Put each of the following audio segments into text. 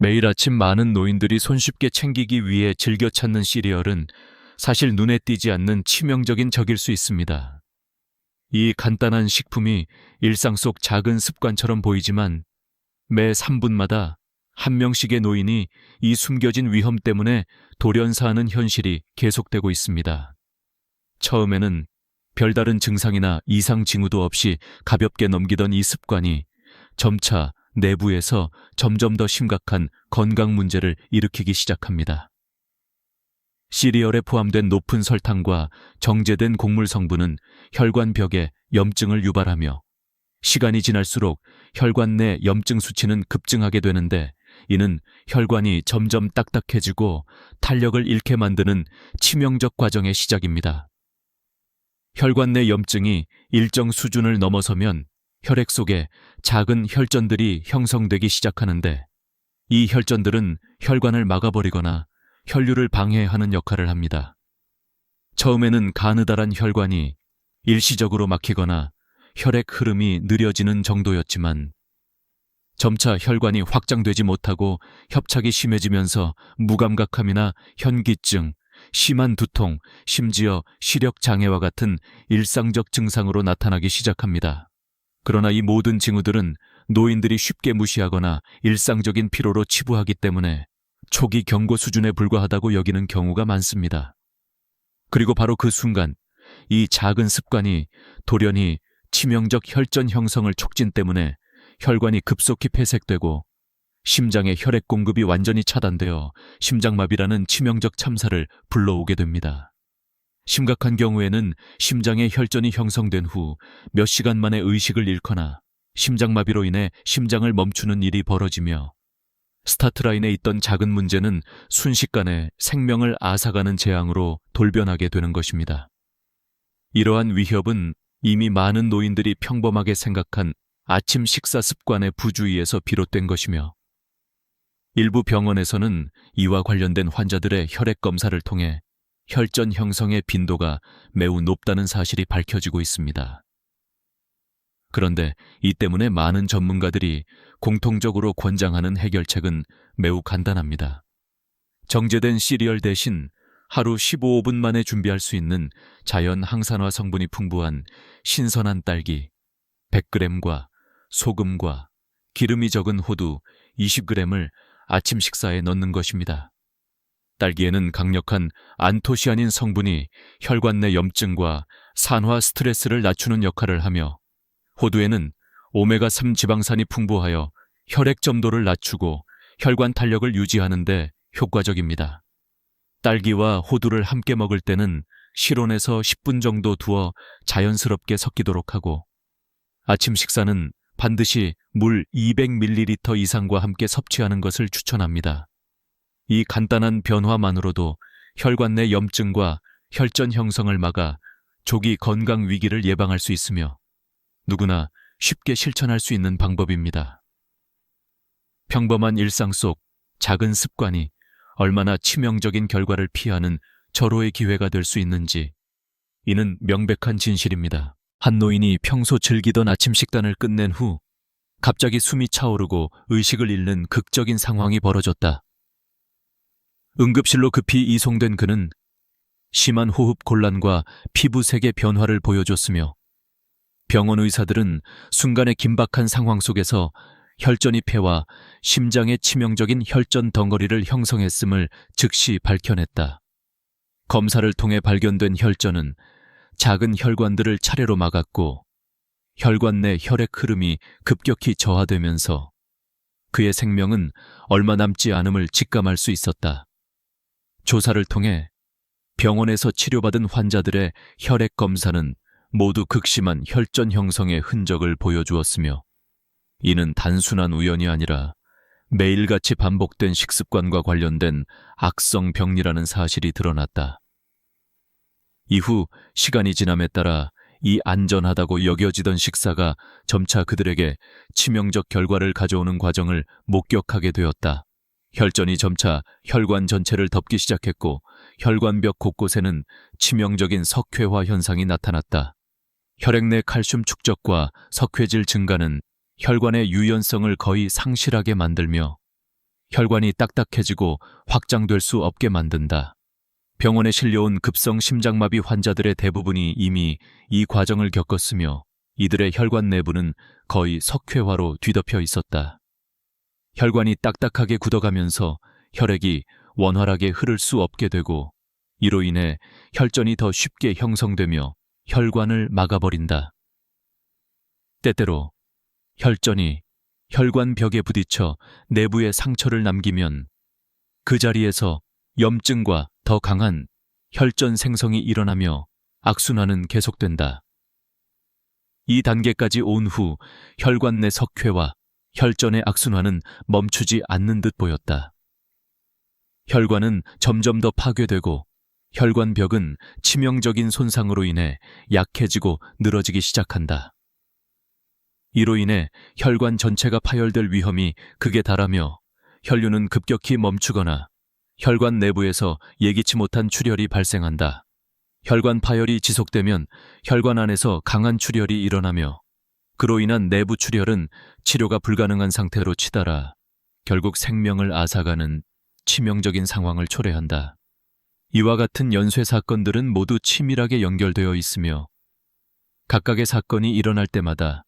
매일 아침 많은 노인들이 손쉽게 챙기기 위해 즐겨 찾는 시리얼은 사실 눈에 띄지 않는 치명적인 적일 수 있습니다. 이 간단한 식품이 일상 속 작은 습관처럼 보이지만 매 3분마다 한 명씩의 노인이 이 숨겨진 위험 때문에 돌연사하는 현실이 계속되고 있습니다. 처음에는 별다른 증상이나 이상 징후도 없이 가볍게 넘기던 이 습관이 점차 내부에서 점점 더 심각한 건강 문제를 일으키기 시작합니다. 시리얼에 포함된 높은 설탕과 정제된 곡물 성분은 혈관벽에 염증을 유발하며 시간이 지날수록 혈관 내 염증 수치는 급증하게 되는데, 이는 혈관이 점점 딱딱해지고 탄력을 잃게 만드는 치명적 과정의 시작입니다. 혈관 내 염증이 일정 수준을 넘어서면 혈액 속에 작은 혈전들이 형성되기 시작하는데, 이 혈전들은 혈관을 막아버리거나 혈류를 방해하는 역할을 합니다. 처음에는 가느다란 혈관이 일시적으로 막히거나 혈액 흐름이 느려지는 정도였지만, 점차 혈관이 확장되지 못하고 협착이 심해지면서 무감각함이나 현기증, 심한 두통, 심지어 시력 장애와 같은 일상적 증상으로 나타나기 시작합니다. 그러나 이 모든 징후들은 노인들이 쉽게 무시하거나 일상적인 피로로 치부하기 때문에 초기 경고 수준에 불과하다고 여기는 경우가 많습니다. 그리고 바로 그 순간 이 작은 습관이 돌연히 치명적 혈전 형성을 촉진 때문에 혈관이 급속히 폐색되고 심장의 혈액 공급이 완전히 차단되어 심장마비라는 치명적 참사를 불러오게 됩니다. 심각한 경우에는 심장의 혈전이 형성된 후 몇 시간 만에 의식을 잃거나 심장마비로 인해 심장을 멈추는 일이 벌어지며, 스타트라인에 있던 작은 문제는 순식간에 생명을 앗아가는 재앙으로 돌변하게 되는 것입니다. 이러한 위협은 이미 많은 노인들이 평범하게 생각한 아침 식사 습관의 부주의에서 비롯된 것이며, 일부 병원에서는 이와 관련된 환자들의 혈액 검사를 통해 혈전 형성의 빈도가 매우 높다는 사실이 밝혀지고 있습니다. 그런데 이 때문에 많은 전문가들이 공통적으로 권장하는 해결책은 매우 간단합니다. 정제된 시리얼 대신 하루 15분 만에 준비할 수 있는 자연 항산화 성분이 풍부한 신선한 딸기 100g과 소금과 기름이 적은 호두 20g을 아침 식사에 넣는 것입니다. 딸기에는 강력한 안토시아닌 성분이 혈관 내 염증과 산화 스트레스를 낮추는 역할을 하며, 호두에는 오메가3 지방산이 풍부하여 혈액 점도를 낮추고 혈관 탄력을 유지하는 데 효과적입니다. 딸기와 호두를 함께 먹을 때는 실온에서 10분 정도 두어 자연스럽게 섞이도록 하고, 아침 식사는 반드시 물 200ml 이상과 함께 섭취하는 것을 추천합니다. 이 간단한 변화만으로도 혈관 내 염증과 혈전 형성을 막아 조기 건강 위기를 예방할 수 있으며 누구나 쉽게 실천할 수 있는 방법입니다. 평범한 일상 속 작은 습관이 얼마나 치명적인 결과를 피하는 절호의 기회가 될 수 있는지, 이는 명백한 진실입니다. 한 노인이 평소 즐기던 아침 식단을 끝낸 후 갑자기 숨이 차오르고 의식을 잃는 극적인 상황이 벌어졌다. 응급실로 급히 이송된 그는 심한 호흡 곤란과 피부색의 변화를 보여줬으며, 병원 의사들은 순간의 긴박한 상황 속에서 혈전이 폐와 심장에 치명적인 혈전 덩어리를 형성했음을 즉시 밝혀냈다. 검사를 통해 발견된 혈전은 작은 혈관들을 차례로 막았고, 혈관 내 혈액 흐름이 급격히 저하되면서 그의 생명은 얼마 남지 않음을 직감할 수 있었다. 조사를 통해 병원에서 치료받은 환자들의 혈액 검사는 모두 극심한 혈전 형성의 흔적을 보여주었으며, 이는 단순한 우연이 아니라 매일같이 반복된 식습관과 관련된 악성 병리라는 사실이 드러났다. 이후 시간이 지남에 따라 이 안전하다고 여겨지던 식사가 점차 그들에게 치명적 결과를 가져오는 과정을 목격하게 되었다. 혈전이 점차 혈관 전체를 덮기 시작했고, 혈관벽 곳곳에는 치명적인 석회화 현상이 나타났다. 혈액 내 칼슘 축적과 석회질 증가는 혈관의 유연성을 거의 상실하게 만들며 혈관이 딱딱해지고 확장될 수 없게 만든다. 병원에 실려온 급성 심장마비 환자들의 대부분이 이미 이 과정을 겪었으며 이들의 혈관 내부는 거의 석회화로 뒤덮여 있었다. 혈관이 딱딱하게 굳어가면서 혈액이 원활하게 흐를 수 없게 되고 이로 인해 혈전이 더 쉽게 형성되며 혈관을 막아버린다. 때때로 혈전이 혈관 벽에 부딪혀 내부에 상처를 남기면 그 자리에서 염증과 더 강한 혈전 생성이 일어나며 악순환은 계속된다. 이 단계까지 온 후 혈관 내 석회와 혈전의 악순환은 멈추지 않는 듯 보였다. 혈관은 점점 더 파괴되고 혈관 벽은 치명적인 손상으로 인해 약해지고 늘어지기 시작한다. 이로 인해 혈관 전체가 파열될 위험이 극에 달하며 혈류는 급격히 멈추거나 혈관 내부에서 예기치 못한 출혈이 발생한다. 혈관 파열이 지속되면 혈관 안에서 강한 출혈이 일어나며 그로 인한 내부 출혈은 치료가 불가능한 상태로 치달아 결국 생명을 앗아가는 치명적인 상황을 초래한다. 이와 같은 연쇄 사건들은 모두 치밀하게 연결되어 있으며 각각의 사건이 일어날 때마다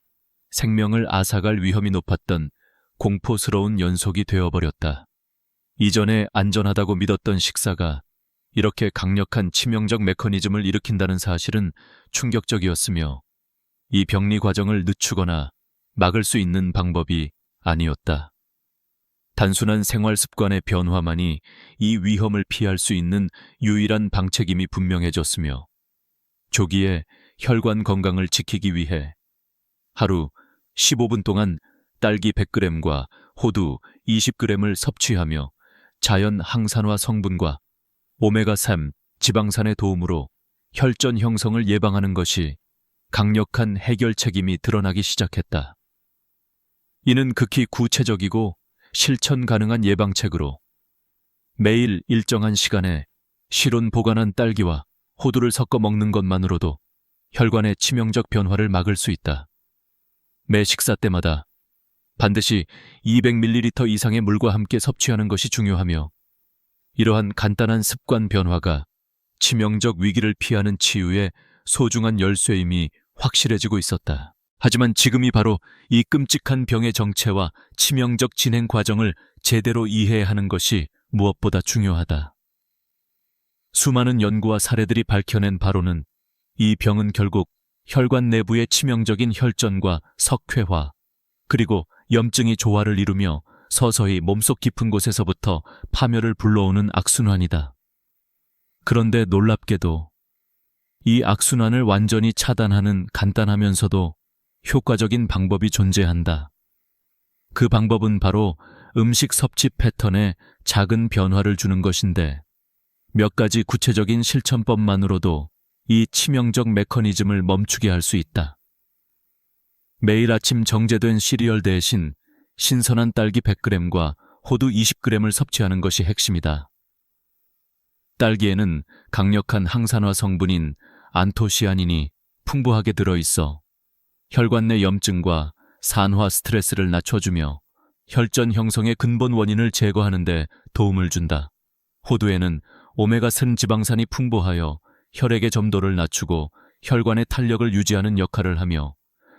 생명을 앗아갈 위험이 높았던 공포스러운 연속이 되어버렸다. 이전에 안전하다고 믿었던 식사가 이렇게 강력한 치명적 메커니즘을 일으킨다는 사실은 충격적이었으며 이 병리 과정을 늦추거나 막을 수 있는 방법이 아니었다. 단순한 생활 습관의 변화만이 이 위험을 피할 수 있는 유일한 방책임이 분명해졌으며 조기에 혈관 건강을 지키기 위해 하루 15분 동안 딸기 100g과 호두 20g을 섭취하며 자연 항산화 성분과 오메가3 지방산의 도움으로 혈전 형성을 예방하는 것이 강력한 해결책임이 드러나기 시작했다. 이는 극히 구체적이고 실천 가능한 예방책으로 매일 일정한 시간에 실온 보관한 딸기와 호두를 섞어 먹는 것만으로도 혈관의 치명적 변화를 막을 수 있다. 매 식사 때마다 반드시 200ml 이상의 물과 함께 섭취하는 것이 중요하며 이러한 간단한 습관 변화가 치명적 위기를 피하는 치유의 소중한 열쇠임이 확실해지고 있었다. 하지만 지금이 바로 이 끔찍한 병의 정체와 치명적 진행 과정을 제대로 이해해야 하는 것이 무엇보다 중요하다. 수많은 연구와 사례들이 밝혀낸 바로는 이 병은 결국 혈관 내부의 치명적인 혈전과 석회화, 그리고 염증이 조화를 이루며 서서히 몸속 깊은 곳에서부터 파멸을 불러오는 악순환이다. 그런데 놀랍게도 이 악순환을 완전히 차단하는 간단하면서도 효과적인 방법이 존재한다. 그 방법은 바로 음식 섭취 패턴에 작은 변화를 주는 것인데 몇 가지 구체적인 실천법만으로도 이 치명적 메커니즘을 멈추게 할 수 있다. 매일 아침 정제된 시리얼 대신 신선한 딸기 100g과 호두 20g을 섭취하는 것이 핵심이다. 딸기에는 강력한 항산화 성분인 안토시아닌이 풍부하게 들어있어 혈관 내 염증과 산화 스트레스를 낮춰주며 혈전 형성의 근본 원인을 제거하는 데 도움을 준다. 호두에는 오메가3 지방산이 풍부하여 혈액의 점도를 낮추고 혈관의 탄력을 유지하는 역할을 하며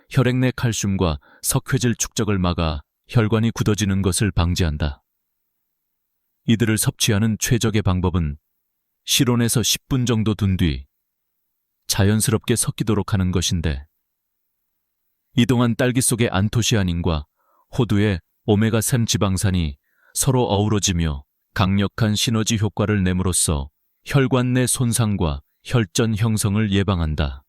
혈액 내 칼슘과 석회질 축적을 막아 혈관이 굳어지는 것을 방지한다. 이들을 섭취하는 최적의 방법은 실온에서 10분 정도 둔 뒤 자연스럽게 섞이도록 하는 것인데 이동안 딸기 속의 안토시아닌과 호두의 오메가3 지방산이 서로 어우러지며 강력한 시너지 효과를 내므로써 혈관 내 손상과 혈전 형성을 예방한다.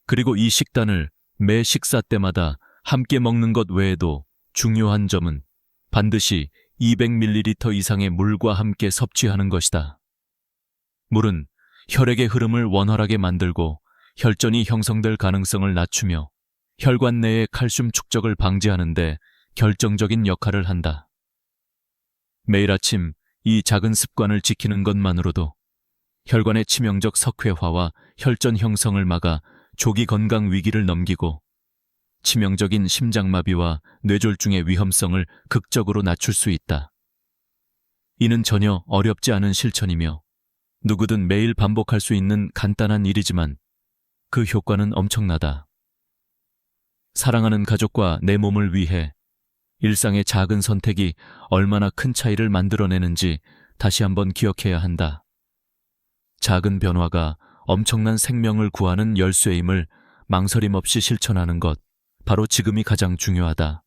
그리고 이 식단을 매 식사 때마다 함께 먹는 것 외에도 중요한 점은 반드시 200ml 이상의 물과 함께 섭취하는 것이다. 물은 혈액의 흐름을 원활하게 만들고 혈전이 형성될 가능성을 낮추며 혈관 내의 칼슘 축적을 방지하는 데 결정적인 역할을 한다. 매일 아침 이 작은 습관을 지키는 것만으로도 혈관의 치명적 석회화와 혈전 형성을 막아 조기 건강 위기를 넘기고 치명적인 심장마비와 뇌졸중의 위험성을 극적으로 낮출 수 있다. 이는 전혀 어렵지 않은 실천이며 누구든 매일 반복할 수 있는 간단한 일이지만 그 효과는 엄청나다. 사랑하는 가족과 내 몸을 위해 일상의 작은 선택이 얼마나 큰 차이를 만들어내는지 다시 한번 기억해야 한다. 작은 변화가 엄청난 생명을 구하는 열쇠임을 망설임 없이 실천하는 것, 바로 지금이 가장 중요하다.